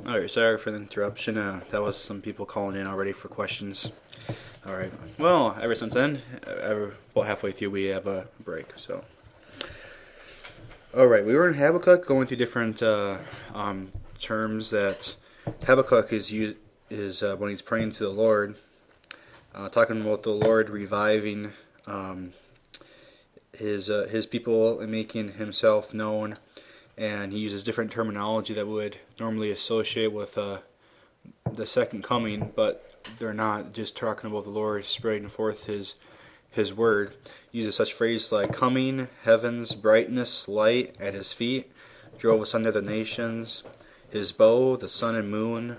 Alright, sorry for the interruption. That was some people calling in already for questions. Alright, well, ever since then, about halfway through, we have a break, so. Alright, we were in Habakkuk going through different terms that Habakkuk is when he's praying to the Lord, talking about the Lord reviving his people and making himself known, and he uses different terminology that would normally associate with the second coming, but they're not just talking about the Lord spreading forth his word. He uses such phrases like coming, heavens, brightness, light at his feet, drove asunder the nations, his bow, the sun and moon,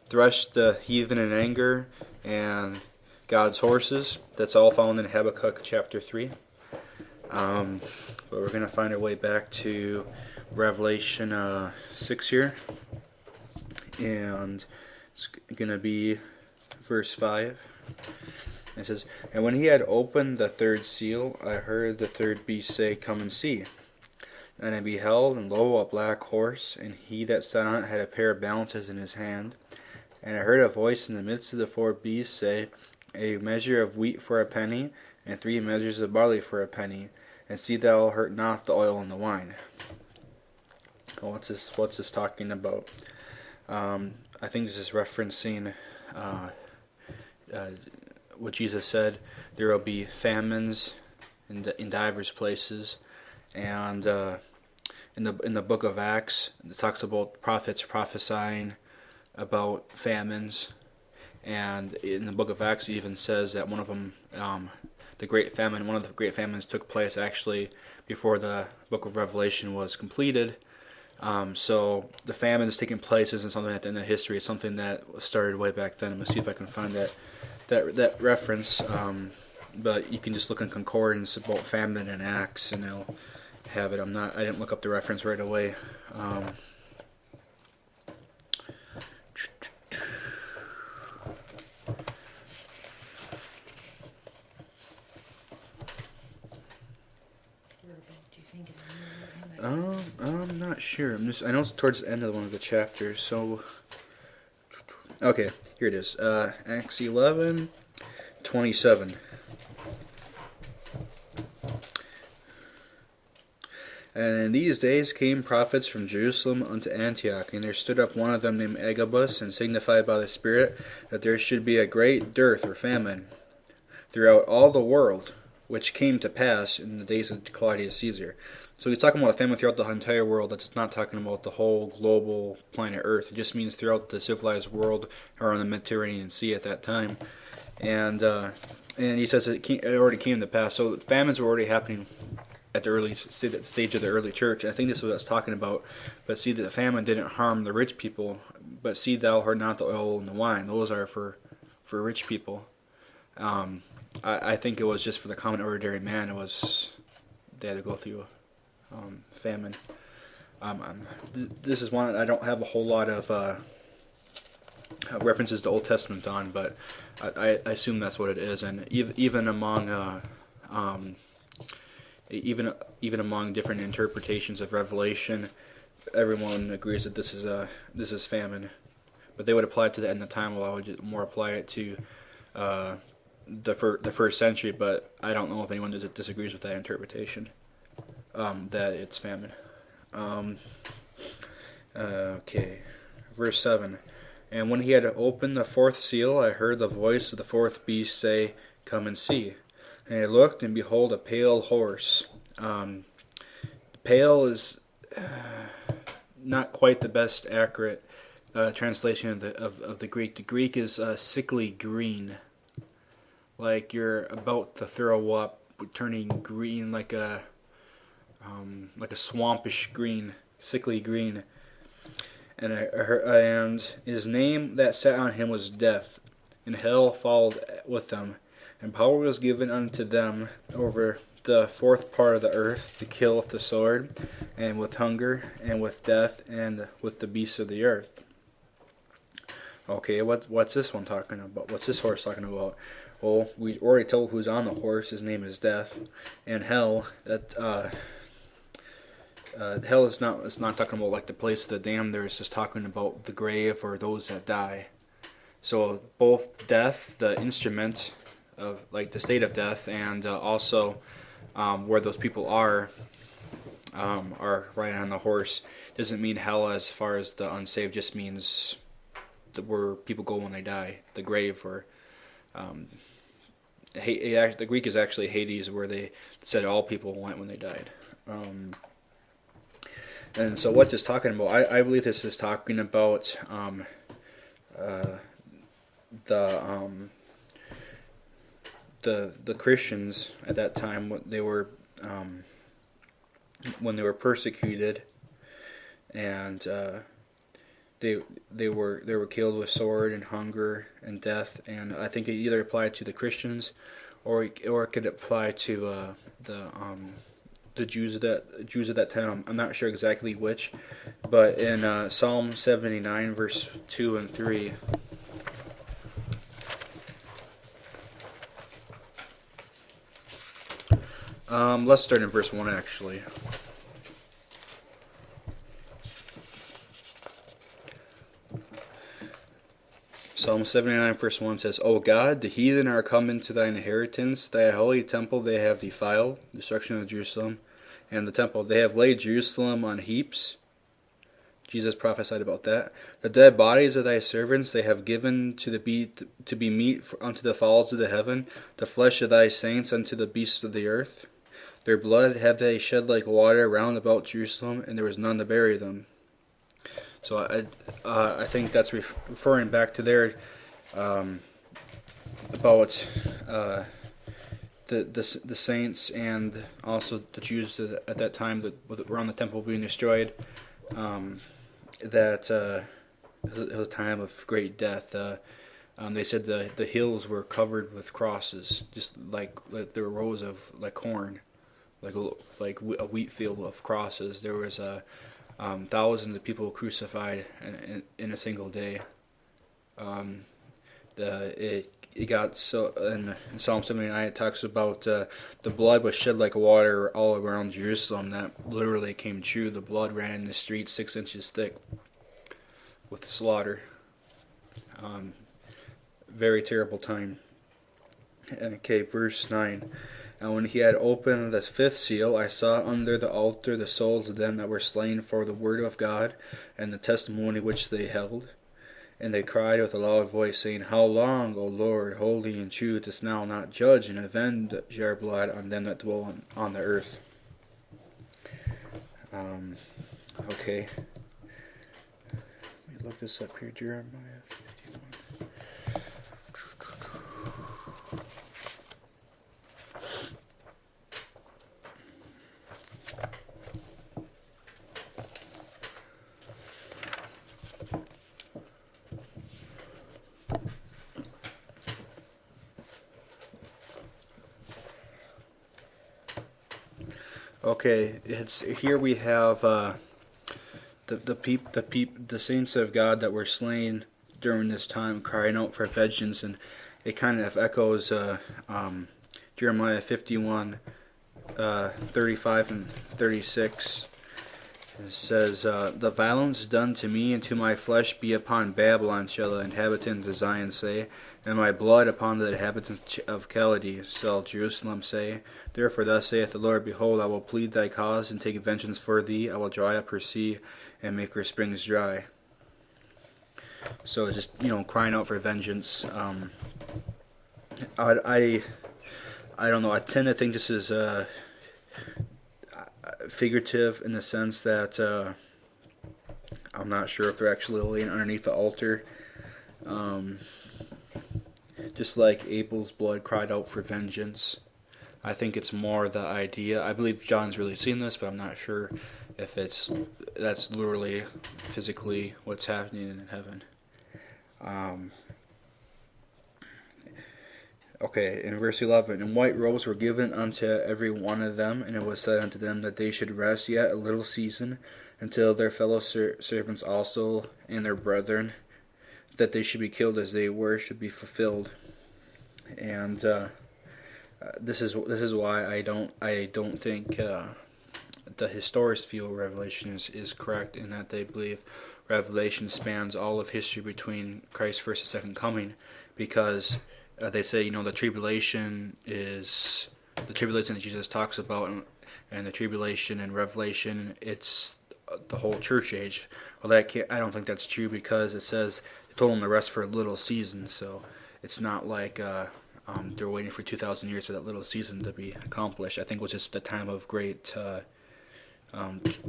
threshed the heathen in anger, and God's horses. That's all found in Habakkuk chapter 3. But we're going to find our way back to Revelation 6 here. And it's going to be verse 5. It says, "And when he had opened the third seal, I heard the third beast say, Come and see. And I beheld, and lo, a black horse, and he that sat on it had a pair of balances in his hand. And I heard a voice in the midst of the four beasts say, A measure of wheat for a penny, and 3 measures of barley for a penny, and see thou hurt not the oil and the wine." Well, what's this talking about? I think this is referencing what Jesus said. There will be famines in divers places, and in the book of Acts, it talks about prophets prophesying about famines, and in the book of Acts, it even says that one of them, one of the great famines took place actually before the book of Revelation was completed. So the famine that's taking place isn't something at the end of history. It's something that started way back then. I'm gonna see if I can find that reference. But you can just look in concordance about famine and Acts, and it'll have it. I didn't look up the reference right away. I'm not sure. I know it's towards the end of one of the chapters. So, okay, here it is. Acts 11:27. "And in these days came prophets from Jerusalem unto Antioch, and there stood up one of them named Agabus, and signified by the Spirit that there should be a great dearth or famine throughout all the world, which came to pass in the days of Claudius Caesar." So he's talking about a famine throughout the entire world. That's not talking about the whole global planet Earth. It just means throughout the civilized world around the Mediterranean Sea at that time. And he says it already came to pass. So famines were already happening at the early stage of the early church. And I think this is what it's talking about. But see, that the famine didn't harm the rich people. But see, thou hurt not the oil and the wine. Those are for rich people. I think it was just for the common ordinary man. They had to go through famine. This is one I don't have a whole lot of references to Old Testament on, but I assume that's what it is. And even among different interpretations of Revelation, everyone agrees that this is famine. But they would apply it to the end of time, while I would more apply it to the first century. But I don't know if anyone disagrees with that interpretation. That it's famine. Okay, verse 7. "And when he had opened the fourth seal, I heard the voice of the fourth beast say, Come and see. And I looked, and behold, a pale horse." Pale is not quite the best accurate translation of the Greek. The Greek is sickly green, like you're about to throw up, turning green like a swampish green, sickly green. And his name that sat on him was Death, and hell followed with them, and power was given unto them over the fourth part of the earth to kill with the sword, and with hunger, and with death, and with the beasts of the earth. Okay, what's this one talking about? What's this horse talking about? Well, we already told who's on the horse. His name is Death, and hell. Hell is not. It's not talking about like the place of the damned. There, it's just talking about the grave or those that die. So both death, the instrument of like the state of death, and also where those people are riding on the horse, doesn't mean hell as far as the unsaved. Just means where people go when they die, the grave, or the Greek is actually Hades, where they said all people went when they died. And so what this is talking about, I believe this is talking about the Christians at that time, when they were persecuted, and they were killed with sword and hunger and death. And I think it either applied to the Christians, or it could apply to the Jews of that time. I'm not sure exactly which, but in Psalm 79, verse 2 and 3. Let's start in verse 1 actually. Psalm 79 verse 1 says, O God, the heathen are come into thine inheritance, thy holy temple they have defiled, destruction of Jerusalem, and the temple. They have laid Jerusalem on heaps. Jesus prophesied about that. The dead bodies of thy servants they have given to be meat unto the fowls of the heaven, the flesh of thy saints unto the beasts of the earth. Their blood have they shed like water round about Jerusalem, and there was none to bury them. So I think that's referring back to there about the saints and also the Jews at that time that were on the temple being destroyed. That it was a time of great death. They said the hills were covered with crosses, just like there were rows of like corn, like a wheat field of crosses. There was thousands of people crucified in a single day. It got so in Psalm 79 it talks about the blood was shed like water all around Jerusalem. That literally came true. The blood ran in the streets 6 inches thick with the slaughter. Very terrible time. Okay, verse 9. And when he had opened the fifth seal, I saw under the altar the souls of them that were slain for the word of God and the testimony which they held. And they cried with a loud voice, saying, How long, O Lord, holy and true, dost thou not judge and avenge our blood on them that dwell on the earth? Okay. Let me look this up here, Jeremiah 51. Okay, it's here we have the saints of God that were slain during this time crying out for vengeance, and it kind of echoes Jeremiah 51, 35 and 36. It says, The violence done to me and to my flesh be upon Babylon, shall the inhabitants of Zion say, and my blood upon the inhabitants of Chaldee, shall Jerusalem say. Therefore thus saith the Lord, Behold, I will plead thy cause, and take vengeance for thee. I will dry up her sea, and make her springs dry. So it's just, crying out for vengeance. I don't know, I tend to think this is figurative in the sense that I'm not sure if they're actually laying underneath the altar. Just like Abel's blood cried out for vengeance. I think it's more the idea. I believe John's really seen this, but I'm not sure if that's literally, physically what's happening in heaven. Okay, in verse 11, And white robes were given unto every one of them, and it was said unto them that they should rest yet a little season, until their fellow servants also and their brethren, that they should be killed as they were, should be fulfilled. And this is why I don't think the historians feel Revelation is correct in that they believe Revelation spans all of history between Christ's first and second coming, because they say, the tribulation that Jesus talks about, and the tribulation in Revelation, it's the whole church age. Well, I don't think that's true, because it says they told them to rest for a little season, so it's not like they're waiting for 2,000 years for that little season to be accomplished. I think it was just the time of great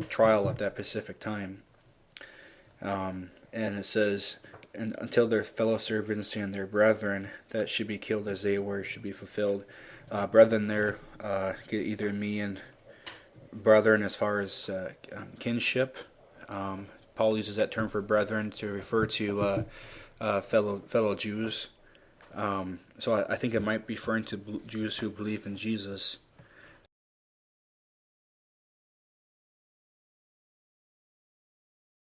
trial at that specific time. And it says, and until their fellow servants and their brethren that should be killed as they were should be fulfilled. Brethren there get either me and brethren as far as kinship. Paul uses that term for brethren to refer to fellow Jews. So I think it might be referring to Jews who believe in Jesus.